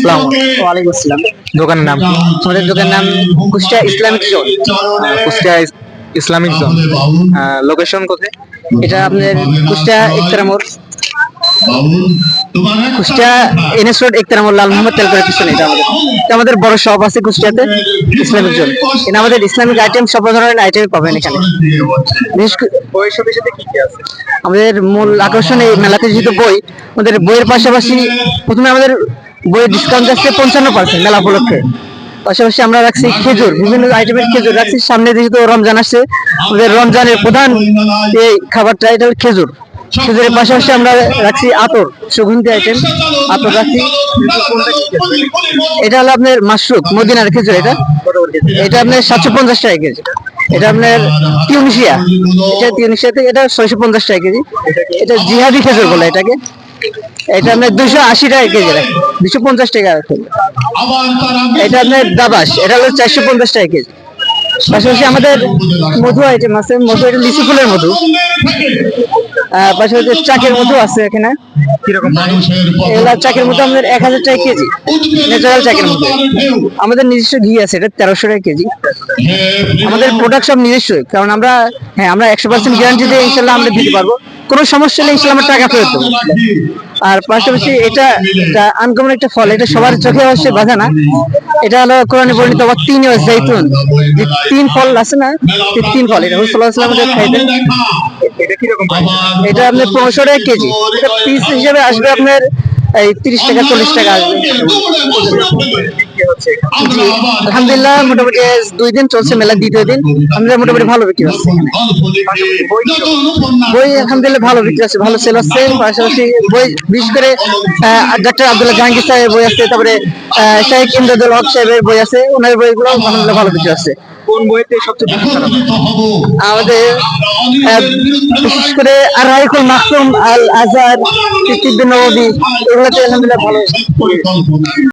আসসালাম। ওয়ালাইকুম আসসালাম। দোকানের নাম কি? আমাদের দোকানের নাম Kushtia Islamic zone. Kushtia Islamic zone. Location কোথায়? এটা আপনার কুষ্টিয়া একতারা মোড়, কুষ্টিয়া এনএস রোড একতারা মোড়, লাল মোহাম্মদ তেলকারের পিছনে। এটা আমাদের বড় শপ আছে কুষ্টিয়াতে, ইসলামিক জোন। এখানে আমাদের ইসলামিক আইটেম, সব ধরনের আইটেম পাবেন এখানে। বিশেষ করে বইয়ের সাথে সাথে কি কি আছে? আমাদের মূল আকর্ষণ এই মেলাতে যেহেতু বই, আমাদের বইয়ের পাশাপাশি প্রথমে আমাদের বইয়ের ডিসকাউন্ট আছে 55% মেলা উপলক্ষে। পাশাপাশি আমরা রাখছি খেজুর, বিভিন্ন আইটেমের খেজুর রাখছি। সামনে যেহেতু রমজান আসছে, আমাদের রমজানের প্রধান এই খাবারটা এটা হলো খেজুর। খেজুরের পাশাপাশি আমরা রাখছি আতর, সুগন্ধি আইটেম আতর রাখছি। এটা হলো আপনার মাশরুক মদিনার খেজুর। এটা আপনার 750 টাকা কেজি। এটা আপনার টিউনিশিয়া, এটা টিউনিশিয়া থেকে, এটা 650 টাকা কেজি। এটা জিহাদি খেজুর বলে এটাকে। এটা আপনার 280 টাকা কেজি রাখে, 250 টাকা কেজি। এটা আপনার দাবাস, এটা হলো 450 টাকা কেজি। পাশাপাশি আমাদের মধু আইটেম আছে, মধু এটা লিচু ফুলের মধু। পাশাপাশি চাকের মধু আছে এখানে। কিরকম? এগুলা চাকের মধু আমাদের 1000 টাকা কেজি, ন্যাচারাল চাকের মধু। আমাদের নিজস্ব ঘি আছে, এটা 1300 টাকা কেজি। আমাদের প্রোডাক্ট সব নিজস্ব, কারণ আমরা 100% গ্যারান্টি দিয়ে ইনশাল্লাহ আমরা দিতে পারবো। কোনো সমস্যা হলে ইনশাল্লাহ আমরা টাকা ফেরত দেবো। আর পাশাপাশি এটা আনকমন একটা ফল, এটা সবার চোখে অবশ্যই বাধা না। এটা হলো কোরআনে বর্ণিত তিন জাইতুন, যে তিন ফল আছে না, এই তিন ফল এটা রাসূল সাল্লাল্লাহু আলাইহি ওয়াসাল্লাম খাইতেন। এটা কিরকম? এটা আপনার 1500 টাকা কেজি। এটা পিস হিসেবে আসবে আপনার এই 30 টাকা 40 টাকা আসবে। জি, আলহামদুলিল্লাহ মোটামুটি 2 দিন চলছে মেলা, দ্বিতীয় দিন আমাদের মোটামুটি ভালো বিক্রি হচ্ছে এখানে। বই আলহামদুলিল্লাহ ভালো বিক্রি হচ্ছে, ভালো সেল হচ্ছে। পাশাপাশি বই বিশেষ করে ডাক্তার আব্দুল্লাহ জাহাঙ্গীর সাহেবের বই আছে, তারপরে শাইখ ইমদাদুল হক সাহেবের বই আছে, ওনার বইগুলো আলহামদুলিল্লাহ ভালো বিক্রি হচ্ছে। কোন বইতে সবচেয়ে বেশি খারাপ? আমাদের বিশেষ করে আর রাইকুল মাকসুম আল আজহার, তিব্বি নববী, এগুলোতে আলহামদুলিল্লাহ ভালো।